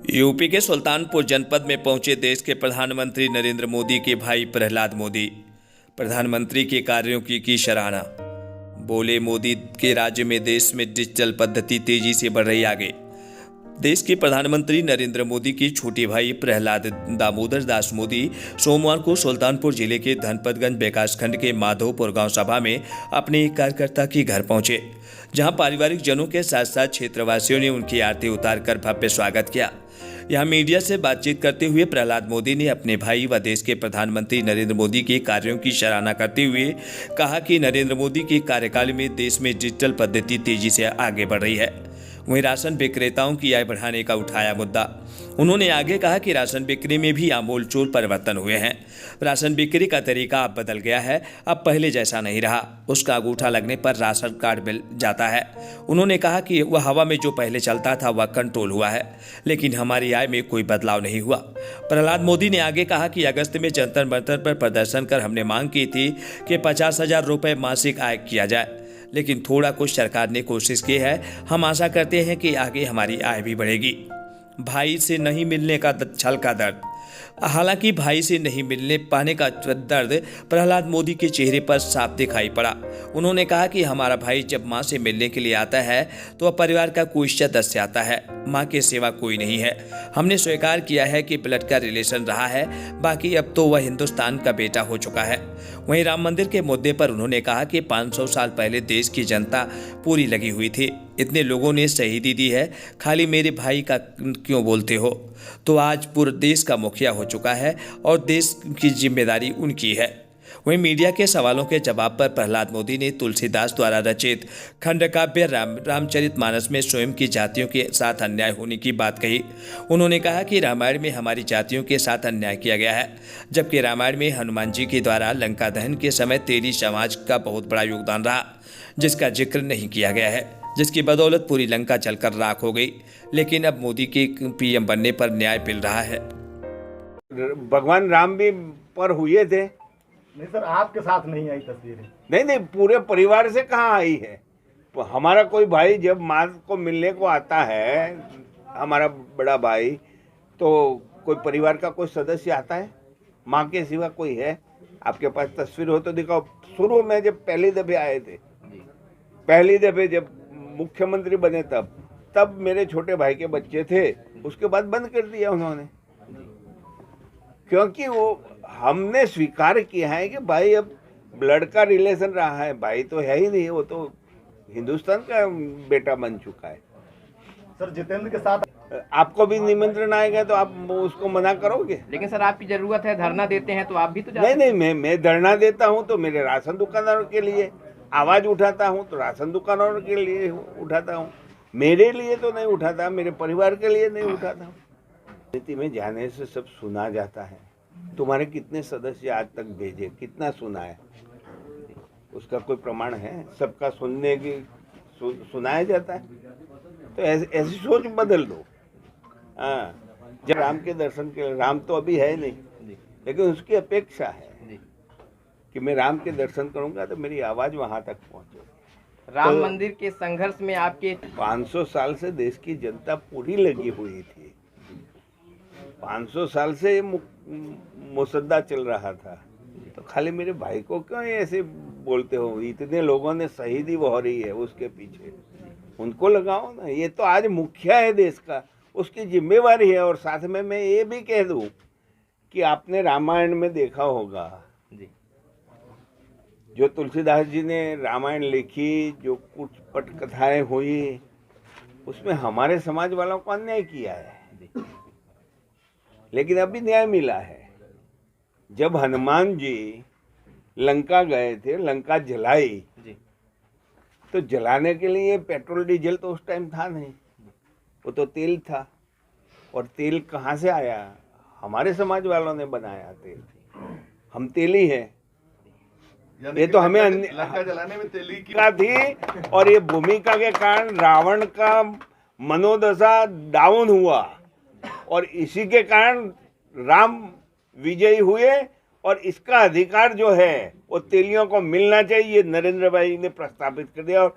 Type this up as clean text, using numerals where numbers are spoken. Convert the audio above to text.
UP के सुल्तानपुर जनपद में पहुंचे देश के प्रधानमंत्री नरेंद्र मोदी के भाई प्रहलाद मोदी। प्रधानमंत्री के कार्यों की सराहना। बोले, मोदी के राज्य में देश में डिजिटल पद्धति तेजी से बढ़ रही आगे। देश के प्रधानमंत्री नरेंद्र मोदी की छोटे भाई प्रहलाद दामोदर दास मोदी सोमवार को सुल्तानपुर जिले के धनपतगंज विकासखंड के माधोपुर गांव सभा में अपने एक कार्यकर्ता के घर पहुंचे, जहां पारिवारिक जनों के साथ साथ क्षेत्रवासियों ने उनकी आरती उतारकर भव्य स्वागत किया। यहां मीडिया से बातचीत करते हुए प्रहलाद मोदी ने अपने भाई व देश के प्रधानमंत्री नरेंद्र मोदी के कार्यों की सराहना करते हुए कहा कि नरेंद्र मोदी के कार्यकाल में देश में डिजिटल पद्धति तेजी से आगे बढ़ रही है। वहीं राशन विक्रेताओं की आय बढ़ाने का उठाया मुद्दा। उन्होंने आगे कहा कि राशन बिक्री में भी आमूलचूल परिवर्तन हुए हैं। राशन बिक्री का तरीका अब बदल गया है, अब पहले जैसा नहीं रहा। उसका अंगूठा लगने पर राशन कार्ड मिल जाता है। उन्होंने कहा कि वह हवा में जो पहले चलता था वह कंट्रोल हुआ है, लेकिन हमारी आय में कोई बदलाव नहीं हुआ। प्रहलाद मोदी ने आगे कहा कि अगस्त में जंतर मंतर पर प्रदर्शन कर हमने मांग की थी कि 50,000 रुपये मासिक आय किया जाए, लेकिन थोड़ा कुछ सरकार ने कोशिश की है। हम आशा करते हैं कि आगे हमारी आय भी बढ़ेगी। भाई से नहीं मिलने का छल का दर्द। हालांकि भाई से नहीं मिलने पाने का दर्द प्रहलाद मोदी के चेहरे पर साफ दिखाई पड़ा। उन्होंने कहा कि हमारा भाई जब मां से मिलने के लिए आता है तो वह परिवार का कोई सदस्य आता है, मां के सिवा कोई नहीं है। हमने स्वीकार किया है कि ब्लड का रिलेशन रहा है, बाकी अब तो वह हिंदुस्तान का बेटा हो चुका है। वहीं राम मंदिर के मुद्दे पर उन्होंने कहा कि 500 साल पहले देश की जनता पूरी लगी हुई थी, इतने लोगों ने शहीदी दी है, खाली मेरे भाई का क्यों बोलते हो? तो आज पूरे देश का मुखिया हो चुका है और देश की जिम्मेदारी उनकी है। वहीं मीडिया के सवालों के जवाब पर प्रहलाद मोदी ने तुलसीदास द्वारा रचित खंडकाव्य रामचरितमानस में स्वयं की जातियों के साथ अन्याय होने की बात कही। उन्होंने कहा कि रामायण में हमारी जातियों के साथ अन्याय किया गया है, जबकि रामायण में हनुमान जी के द्वारा लंका दहन के समय तेली समाज का बहुत बड़ा योगदान रहा, जिसका जिक्र नहीं किया गया है, जिसकी बदौलत पूरी लंका जलकर राख हो गई। लेकिन अब मोदी के पीएम बनने पर न्याय मिल रहा है। भगवान राम भी पर हुए थे। नहीं सर, आपके साथ नहीं आई तस्वीरें। नहीं, पूरे परिवार से कहाँ आई है। तो हमारा कोई भाई जब माँ को मिलने को आता है, हमारा बड़ा भाई, तो कोई परिवार का कोई सदस्य आता है? माँ के सिवा कोई है? आपके पास तस्वीर हो तो दिखाओ। शुरू में जब पहली दफे आए थे, पहली दफे जब मुख्यमंत्री बने, तब मेरे छोटे भाई के बच्चे थे, उसके बाद बंद कर दिया उन्होंने, क्योंकि वो हमने स्वीकार किया है कि भाई अब ब्लड का रिलेशन रहा है, भाई तो है ही नहीं, वो तो हिंदुस्तान का बेटा बन चुका है। सर, जितेंद्र के साथ आपको भी निमंत्रण आएगा तो आप उसको मना करोगे? लेकिन सर, आपकी जरूरत है, धरना देते हैं तो आप भी तो नहीं, मैं धरना देता हूँ तो मेरे राशन दुकानदारों के लिए आवाज उठाता हूँ, तो राशन दुकानदारों के लिए उठाता हूँ, मेरे लिए तो नहीं उठाता, मेरे परिवार के लिए नहीं उठाता हूँ। नीति में जाने से सब सुना जाता है। तुम्हारे कितने सदस्य आज तक भेजे, कितना सुना है, उसका कोई प्रमाण है? सबका सुनने की सुनाया जाता है? तो ऐसी सोच बदल दो। हाँ, जब राम के दर्शन के, राम तो अभी है नहीं, लेकिन उसकी अपेक्षा है कि मैं राम के दर्शन करूंगा तो मेरी आवाज वहां तक पहुंचे। राम मंदिर के संघर्ष में आपके 500 साल से देश की जनता पूरी लगी हुई थी। 500 साल से मुसद्दा चल रहा था, तो खाली मेरे भाई को क्यों ऐसे बोलते हो? इतने लोगों ने शहीदी हो रही है उसके पीछे, उनको लगाओ ना। ये तो आज मुखिया है देश का, उसकी जिम्मेवारी है। और साथ में मैं ये भी कह दूं कि आपने रामायण में देखा होगा, जो तुलसीदास जी ने रामायण लिखी, जो कुछ पटकथाएं हुई, उसमें हमारे समाज वालों को अन्याय किया है, लेकिन अभी न्याय मिला है। जब हनुमान जी लंका गए थे, लंका जलाई, तो जलाने के लिए पेट्रोल डीजल तो उस टाइम था नहीं, वो तो तेल था। और तेल कहाँ से आया? हमारे समाज वालों ने बनाया तेल। हम तेली हैं। ये तो हमें लंका जलाने में तेली की थी, और ये भूमिका के कारण रावण का मनोदशा डाउन हुआ, और इसी के कारण राम विजयी हुए। और इसका अधिकार जो है वो तेलियों को मिलना चाहिए, नरेंद्र भाई ने प्रस्तावित कर दिया। और